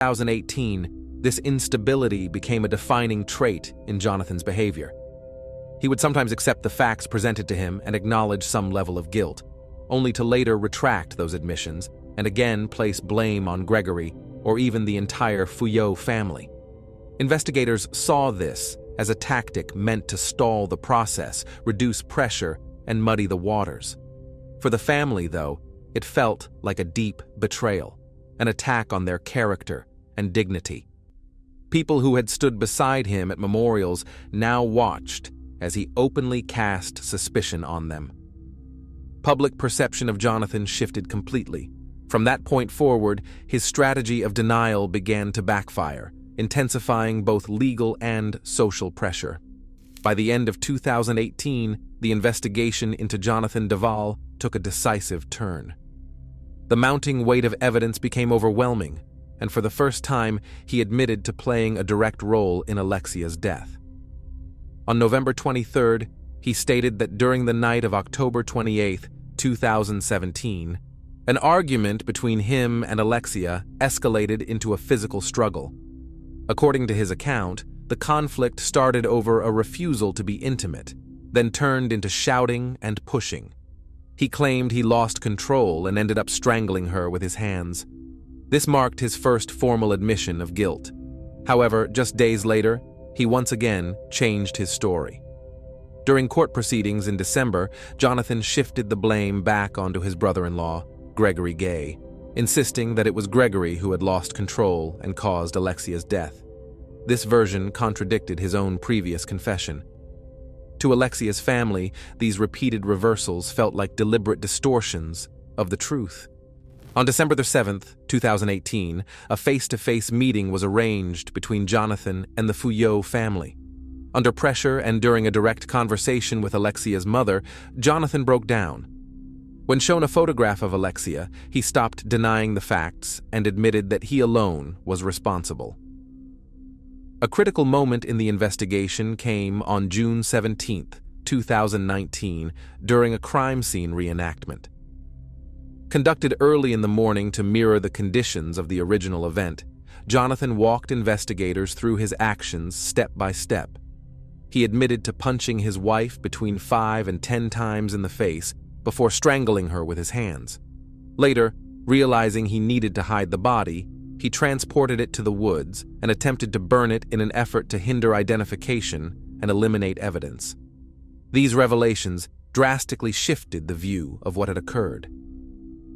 2018, this instability became a defining trait in Jonathan's behavior. He would sometimes accept the facts presented to him and acknowledge some level of guilt, only to later retract those admissions and again place blame on Gregory or even the entire Fouillot family. Investigators saw this as a tactic meant to stall the process, reduce pressure, and muddy the waters. For the family, though, it felt like a deep betrayal, an attack on their character and dignity. People who had stood beside him at memorials now watched as he openly cast suspicion on them. Public perception of Jonathan shifted completely. From that point forward, his strategy of denial began to backfire, intensifying both legal and social pressure. By the end of 2018, the investigation into Jonathan Duval took a decisive turn. The mounting weight of evidence became overwhelming, and for the first time, he admitted to playing a direct role in Alexia's death. On November 23rd, he stated that during the night of October 28, 2017, an argument between him and Alexia escalated into a physical struggle. According to his account, the conflict started over a refusal to be intimate, then turned into shouting and pushing. He claimed he lost control and ended up strangling her with his hands. This marked his first formal admission of guilt. However, just days later, he once again changed his story. During court proceedings in December, Jonathan shifted the blame back onto his brother-in-law, Gregory Gay, insisting that it was Gregory who had lost control and caused Alexia's death. This version contradicted his own previous confession. To Alexia's family, these repeated reversals felt like deliberate distortions of the truth. On December 7th, 2018, a face-to-face meeting was arranged between Jonathan and the Fouillot family. Under pressure and during a direct conversation with Alexia's mother, Jonathan broke down. When shown a photograph of Alexia, he stopped denying the facts and admitted that he alone was responsible. A critical moment in the investigation came on June 17, 2019, during a crime scene reenactment. Conducted early in the morning to mirror the conditions of the original event, Jonathan walked investigators through his actions step by step. He admitted to punching his wife between 5 and 10 times in the face before strangling her with his hands. Later, realizing he needed to hide the body, he transported it to the woods and attempted to burn it in an effort to hinder identification and eliminate evidence. These revelations drastically shifted the view of what had occurred.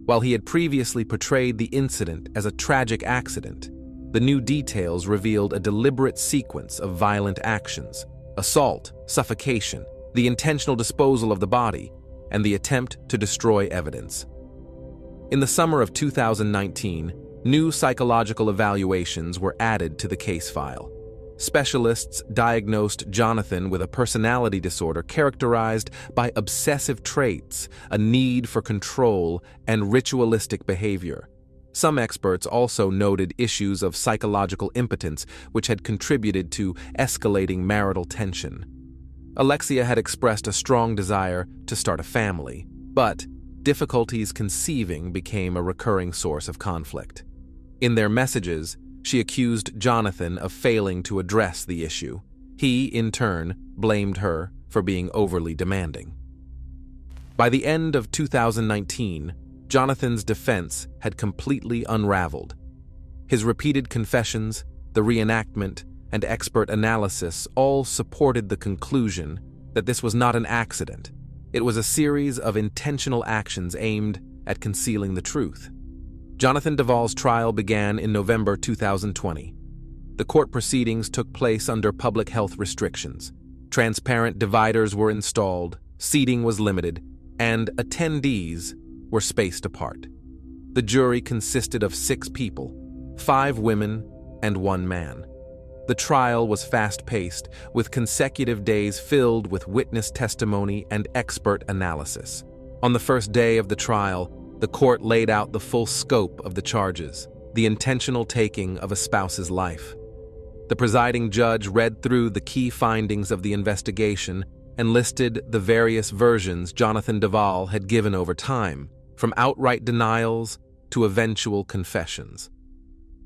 While he had previously portrayed the incident as a tragic accident, the new details revealed a deliberate sequence of violent actions: assault, suffocation, the intentional disposal of the body, and the attempt to destroy evidence. In the summer of 2019, new psychological evaluations were added to the case file. Specialists diagnosed Jonathan with a personality disorder characterized by obsessive traits, a need for control, and ritualistic behavior. Some experts also noted issues of psychological impotence, which had contributed to escalating marital tension. Alexia had expressed a strong desire to start a family, but difficulties conceiving became a recurring source of conflict. In their messages, she accused Jonathan of failing to address the issue. He, in turn, blamed her for being overly demanding. By the end of 2019, Jonathan's defense had completely unraveled. His repeated confessions, the reenactment, and expert analysis all supported the conclusion that this was not an accident. It was a series of intentional actions aimed at concealing the truth. Jonathan Duval's trial began in November 2020. The court proceedings took place under public health restrictions. Transparent dividers were installed, seating was limited, and attendees were spaced apart. The jury consisted of 6 people, 5 women and 1 man. The trial was fast-paced, with consecutive days filled with witness testimony and expert analysis. On the first day of the trial, the court laid out the full scope of the charges, the intentional taking of a spouse's life. The presiding judge read through the key findings of the investigation and listed the various versions Jonathan Duval had given over time, from outright denials to eventual confessions.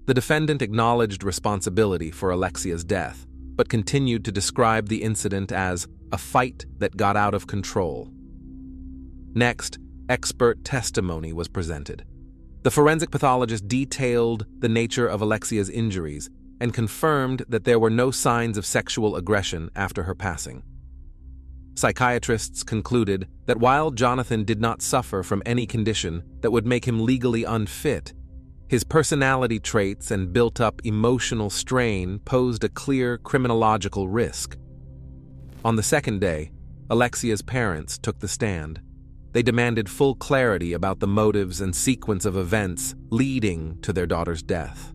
The defendant acknowledged responsibility for Alexia's death, but continued to describe the incident as a fight that got out of control. Next, expert testimony was presented. The forensic pathologist detailed the nature of Alexia's injuries and confirmed that there were no signs of sexual aggression after her passing. Psychiatrists concluded that while Jonathan did not suffer from any condition that would make him legally unfit, his personality traits and built-up emotional strain posed a clear criminological risk. On the second day, Alexia's parents took the stand. They demanded full clarity about the motives and sequence of events leading to their daughter's death.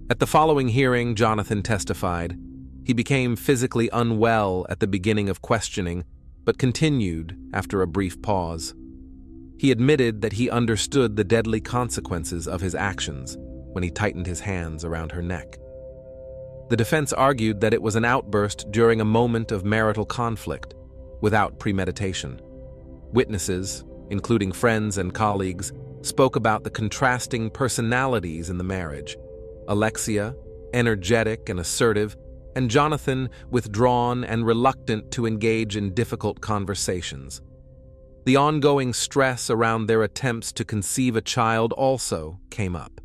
At the following hearing, Jonathan testified. He became physically unwell at the beginning of questioning, but continued after a brief pause. He admitted that he understood the deadly consequences of his actions when he tightened his hands around her neck. The defense argued that it was an outburst during a moment of marital conflict, without premeditation. Witnesses, including friends and colleagues, spoke about the contrasting personalities in the marriage. Alexia, energetic and assertive, and Jonathan, withdrawn and reluctant to engage in difficult conversations. The ongoing stress around their attempts to conceive a child also came up.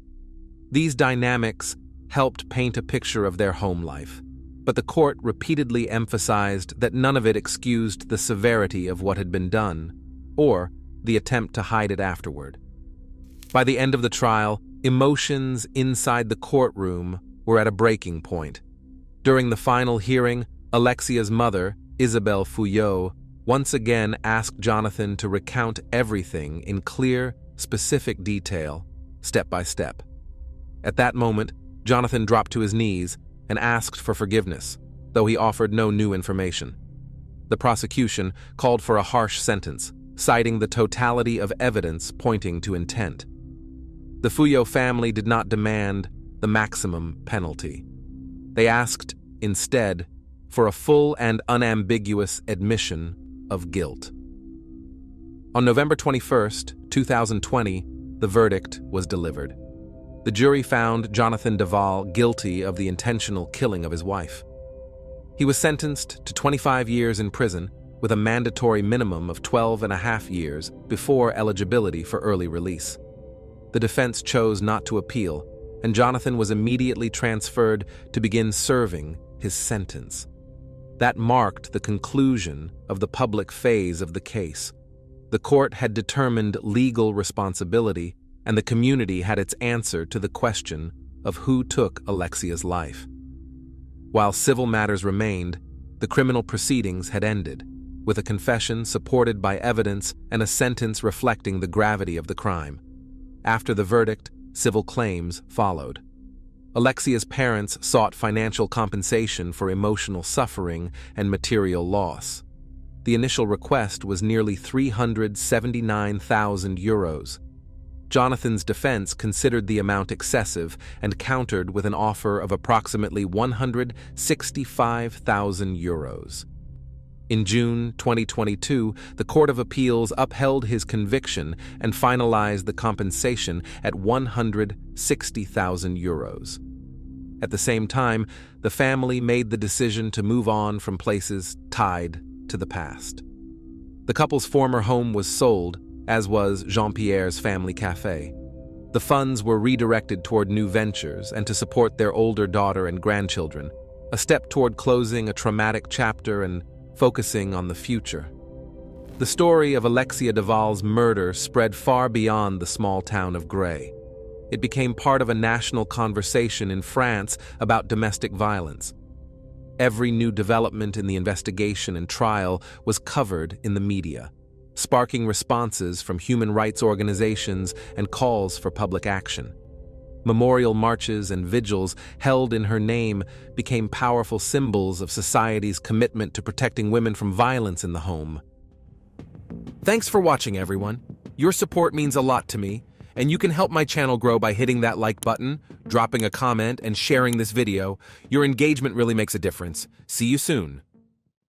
These dynamics helped paint a picture of their home life, but the court repeatedly emphasized that none of it excused the severity of what had been done, or the attempt to hide it afterward. By the end of the trial, emotions inside the courtroom were at a breaking point. During the final hearing, Alexia's mother, Isabelle Fouillot, once again asked Jonathan to recount everything in clear, specific detail, step by step. At that moment, Jonathan dropped to his knees and asked for forgiveness, though he offered no new information. The prosecution called for a harsh sentence, citing the totality of evidence pointing to intent. The Fouillot family did not demand the maximum penalty. They asked, instead, for a full and unambiguous admission of guilt. On November 21, 2020, the verdict was delivered. The jury found Jonathan Duval guilty of the intentional killing of his wife. He was sentenced to 25 years in prison with a mandatory minimum of 12.5 years before eligibility for early release. The defense chose not to appeal, and Jonathan was immediately transferred to begin serving his sentence. That marked the conclusion of the public phase of the case. The court had determined legal responsibility, and the community had its answer to the question of who took Alexia's life. While civil matters remained, the criminal proceedings had ended, with a confession supported by evidence and a sentence reflecting the gravity of the crime. After the verdict, civil claims followed. Alexia's parents sought financial compensation for emotional suffering and material loss. The initial request was nearly €379,000. Jonathan's defense considered the amount excessive and countered with an offer of approximately €165,000. In June 2022, the Court of Appeals upheld his conviction and finalized the compensation at €160,000. At the same time, the family made the decision to move on from places tied to the past. The couple's former home was sold, as was Jean-Pierre's family cafe. The funds were redirected toward new ventures and to support their older daughter and grandchildren, a step toward closing a traumatic chapter and focusing on the future. The story of Alexia Duval's murder spread far beyond the small town of Gray. It became part of a national conversation in France about domestic violence. Every new development in the investigation and trial was covered in the media, sparking responses from human rights organizations and calls for public action. Memorial marches and vigils held in her name became powerful symbols of society's commitment to protecting women from violence in the home. Thanks for watching, everyone. Your support means a lot to me, and you can help my channel grow by hitting that like button, dropping a comment, and sharing this video. Your engagement really makes a difference. See you soon.